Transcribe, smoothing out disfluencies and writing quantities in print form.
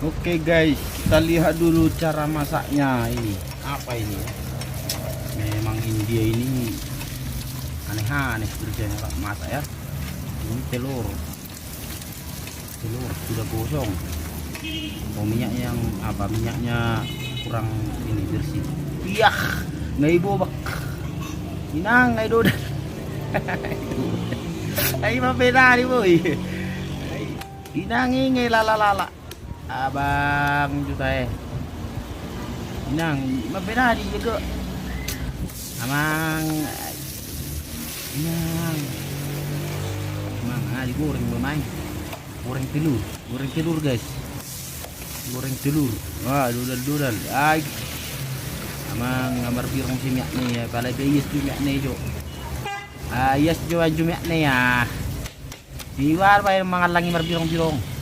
Oke guys, kita lihat dulu cara masaknya ini. Apa ini ya? Memang India ini aneh-aneh kerjanya Pak masak ya. Ini telur sudah gosong. Oh, minyaknya yang apa? Minyaknya kurang ini bersih. Iya, nggak ibu bak. Inang nggak ibu. Ay mapena ni boy. Inang ingay lala. Abang juta Inang mapena di juga. Amang Inang. Amang digoreng bermain. Goreng telur guys. Goreng telur. Wah, dudal. Ay. Amang ngambar birong si minyak ni ya. Palay bayis tu minyak ni jo. Yes jo anjo minyak ni ya. Diwar pa yung mga langi marbirong-birong.